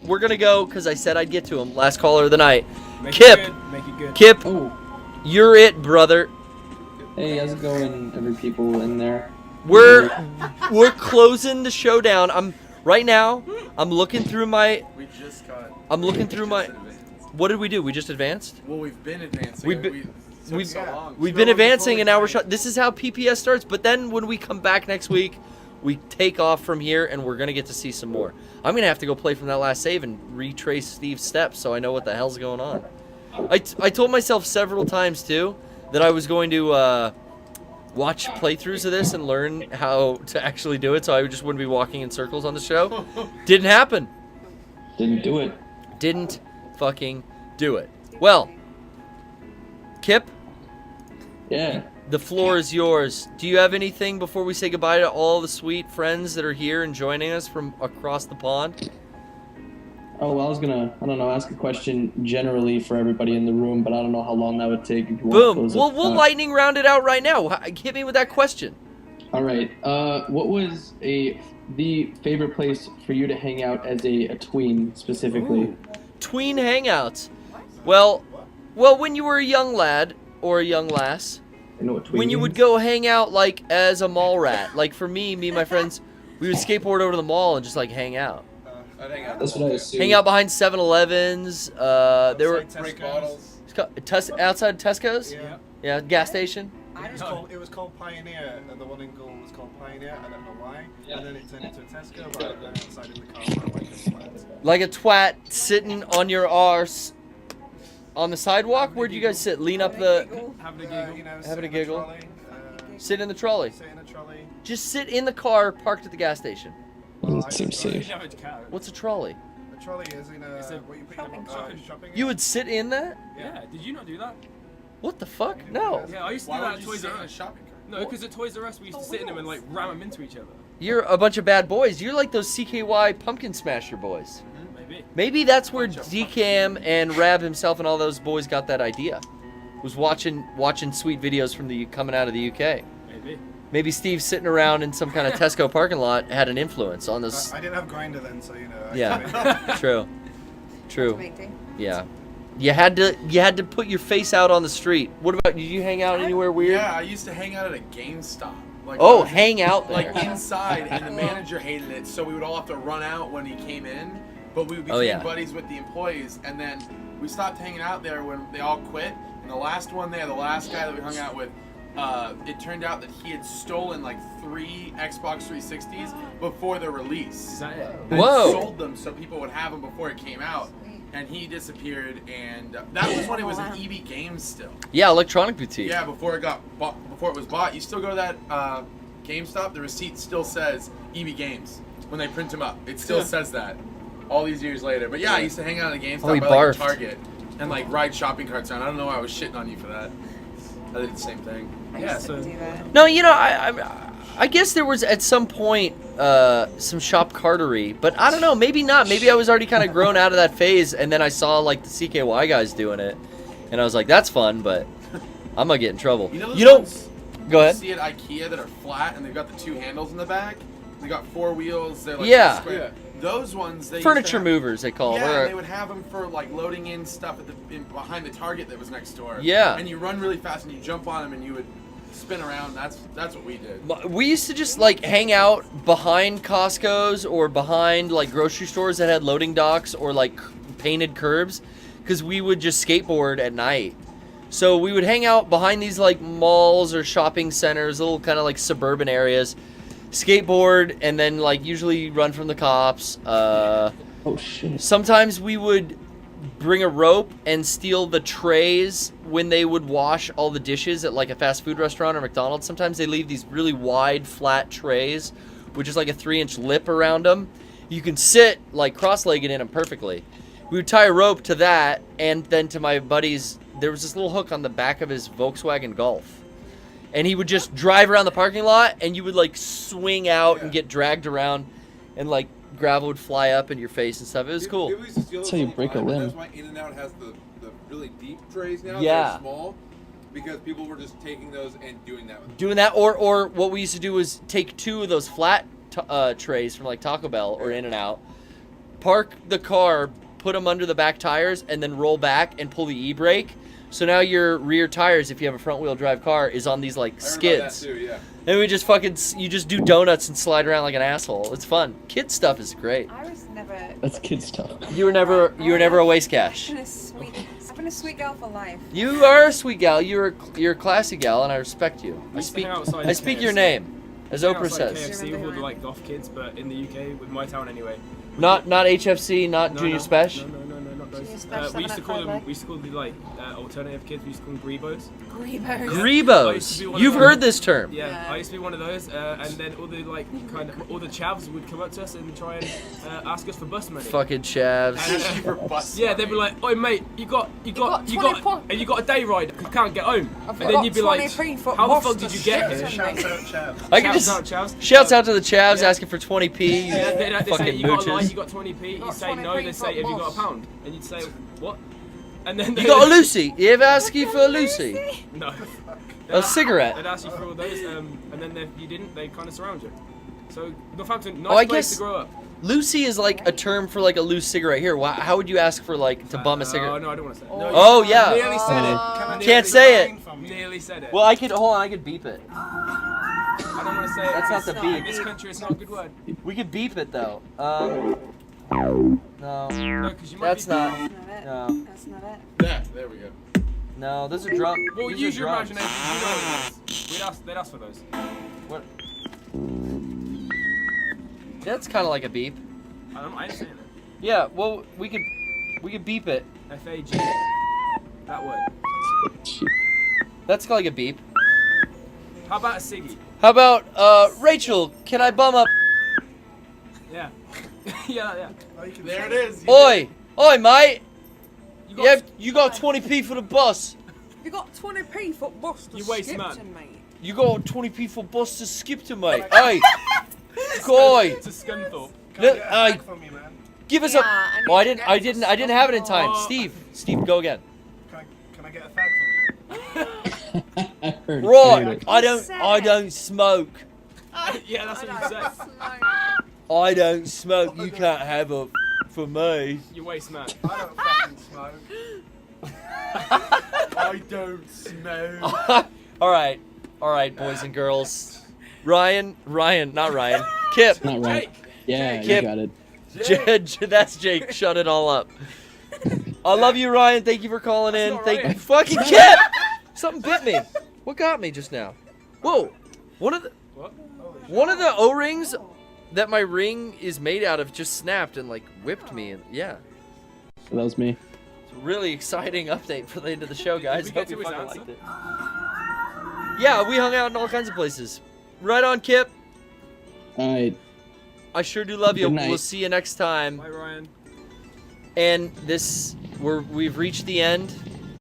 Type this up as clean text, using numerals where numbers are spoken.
we're gonna go because I said I'd get to him. Last caller of the night. Make Kip. it good. Make it good. Kip, Oh, you're it, brother. hey, how's it going, every people in there? We're closing the show down. I'm looking through my. We just got. I'm looking through my. advanced. What did we do? We just advanced. Well, we've been advancing. We've been- We've so long. We've been advancing and now we're shut. This is how PPS starts. But then when we come back next week, we take off from here and we're gonna get to see some more. I'm gonna have to go play from that last save and retrace Steve's steps so I know what the hell's going on. I told myself several times too that I was going to watch playthroughs of this and learn how to actually do it, so I just wouldn't be walking in circles on the show. Didn't happen. Didn't do it. Didn't fucking do it. Well, Kip. Yeah. The floor is yours. Do you have anything before we say goodbye to all the sweet friends that are here and joining us from across the pond? Oh, well, I was gonna, I don't know, ask a question generally for everybody in the room, but I don't know how long that would take. If you want to Boom. close We'll it. lightning round it out right now. Hit me with that question. All right. What was the favorite place for you to hang out as a tween specifically? Ooh. Tween hangouts. Well, when you were a young lad or a young lass, I know what tween when you would means. go hang out like as a mall rat. Like for me and my friends, we would skateboard over to the mall and just like hang out. I'd hang out. That's what I assumed. Hang out behind 7-Elevens. There were Break bottles. outside Tesco's. Yeah. Yeah, gas station. It was called Pioneer, and the one in Gaul was called Pioneer. I don't know why. And then it turned into a Tesco, but I ran outside in the car like a twat. Like a twat sitting on your arse on the sidewalk. Where'd you guys sit? Lean up the. Having a giggle. Having sit a in the giggle. trolley, Sit in the trolley. sit in a trolley. Just sit in the car parked at the gas station. Doesn't seem safe. What's a trolley? A trolley is in a what you put shopping in cart. shopping. You would sit in that? Yeah, did you not do that? What the fuck? No. Yeah, I used to Why do that would at you Toys sit R in a Us. shopping cart? No, because at Toys R Us we used to sit in them and like ram them into each other. You're a bunch of bad boys. You're like those CKY pumpkin smasher boys. Maybe. Maybe that's where DCam and Rab himself and all those boys got that idea. Was watching sweet videos from coming out of the UK. Maybe. Maybe Steve sitting around in some kind of Tesco parking lot had an influence on this. I didn't have Grinder then, so you know. Yeah. True. True. Amazing. Yeah. You had to put your face out on the street. What about, did you hang out anywhere weird? Yeah, I used to hang out at a GameStop. Like, Oh, hang out there. Like inside, and the manager hated it, so we would all have to run out when he came in. But we became yeah. buddies with the employees, and then we stopped hanging out there when they all quit. And the last one there, the last guy that we hung out with, it turned out that he had stolen like 3 Xbox 360s before their release. Is that it? And Whoa. sold them so people would have them before it came out. And he disappeared, and that was when it was an EB Games still. Yeah, Electronic Boutique. Yeah, before it got before it was bought. You still go to that GameStop. The receipt still says EB Games when they print them up. It still says that all these years later. But yeah, I used to hang out at a GameStop Oh, he by like barfed. Target and like ride shopping carts around. I don't know why I was shitting on you for that. I did the same thing. I Yeah, used to so- do that. No, you know, I guess there was at some point some shop cartery, but I don't know, maybe not. Maybe I was already kind of grown out of that phase, and then I saw like the CKY guys doing it, and I was like, that's fun, but I'm gonna get in trouble. You know those You don't. ones Go you ahead. see at IKEA that are flat and they've got the 2 handles in the back? They got 4 wheels. They're like Yeah. square. Those ones they used Furniture to have, movers, they call Yeah, them. and they would have them for like loading in stuff behind the Target that was next door. Yeah. And you run really fast and you jump on them and you would spin around. That's what we did. We used to just like hang out behind Costco's or behind like grocery stores that had loading docks or like painted curbs, because we would just skateboard at night. So we would hang out behind these like malls or shopping centers, little kind of like suburban areas, skateboard, and then like usually run from the cops. Oh shit. Sometimes we would bring a rope and steal the trays when they would wash all the dishes at like a fast food restaurant or McDonald's. Sometimes they leave these really wide, flat trays, which is like a 3-inch lip around them. You can sit like cross-legged in them perfectly. We would tie a rope to that, and then to my buddy's, there was this little hook on the back of his Volkswagen Golf. And he would just drive around the parking lot, and you would like swing out and get dragged around, and like gravel would fly up in your face and stuff. It was cool. That's how you break a limb. That's why In-N-Out has the really deep trays now. Yeah. They're small because people were just taking those and doing that with them. Doing that, or what we used to do was take 2 of those flat trays from like Taco Bell or In-N-Out, park the car, put them under the back tires, and then roll back and pull the e-brake. So now your rear tires, if you have a front wheel drive car, is on these like I heard about skids. that too, yeah. And we just you just do donuts and slide around like an asshole. It's fun. Kid stuff is great. I was never. That's kid stuff. You were never a waste cash. I've been a sweet girl for life. You are a sweet gal. You're a classy gal, and I respect you. I used to hang outside I speak your KFC. name, as Hang Oprah outside says. KFC with all the like goth kids, but in the UK with my town anyway. Not HFC, not No, Junior no, Special. No, not those. Junior Special, We used to call 7 them. at We used to call the like alternative kids. We used to call them Grebos. Grebos. I used to Grebos. be one of You've those. heard this term. Yeah, Yeah. I used to be one of those, and then all the like all the chavs would come up to us and try and ask us for bus money. Fucking chavs. Ask you for bus Yeah, money. they'd be like, "Oi, mate, you got, got 20 po- and you got a day ride. You can't get home." I've And then got you'd be like, 23 foot "How the bus fuck to did you get shit here?" to Shout me. out, Chav. I can Shouts just out, chavs. shouts out to the chavs Yeah. asking for 20p. You Yeah, they say fucking you got a line, mooches. you got 20p. You Got say no, 20p they say for have you got a boss. pound, and you'd say what? And then You got a Lucy. You ever ask you for a Lucy? No. A cigarette. They'd ask you for all those, and then if you didn't, they kind of surround you. So Northampton, nice Oh, I place guess- to grow up. Lucy is like a term for like a loose cigarette. Here, how would you ask for like to bum a Oh cigarette? no, I don't want to say. it. Oh. No, Oh yeah. Nearly said it. Can I Can't get say a line from you? Nearly said it. Well, I could hold on. I could beep it. I don't want to say it. That's not because the not beep. in this country, it's not a good word. We could beep it though. No. No, because you might That's be. not. That's not it. No. That's not it. There we go. No, those are drums. Well, These use are your drums. imagination. You know what it is. They'd ask for those. What? That's kind of like a beep. I ain't saying it. Yeah. Well, we could beep it. FAG. That word. That's kind of like a beep. How about a ciggy? How about Rachel? Can I bum up? Yeah. yeah. Oh, you can There say it is. Oi, mate. You Yeah, you got 20p for the bus. You got 20p for bus to You waste Skipton, man. mate. You got 20p for bus to Skipton, mate. Hey, Coy. It's a Scunthorpe. Can I get a Hey, fag from you, man? give us Yeah, a. I Oh, I need to didn't. get some I didn't have it in time. Oh. Steve, go again. Can I get a fag from you? I heard Right. it. I don't smoke. Yeah, that's what you say. I don't smoke. You can't have a for me. You waste man. I don't fucking smoke. I don't smoke. All right, boys and girls. Ryan, not Ryan. Kip. Not right. Yeah, Kip. you got it. That's Jake. Shut it all up. I love you, Ryan. Thank you for calling in. not Thank Ryan. you, fucking Kip. Something bit me. What got me just now? Whoa. One of the O-rings that my ring is made out of just snapped and like whipped me. And yeah, So that was me. it's a really exciting update for the end of the show, guys. Did we Hope get you to his fucking answer? liked it. Yeah, we hung out in all kinds of places. Right on, Kip. All right. I sure do love you. Good night. We'll see you next time. Bye, Ryan. And we've reached the end.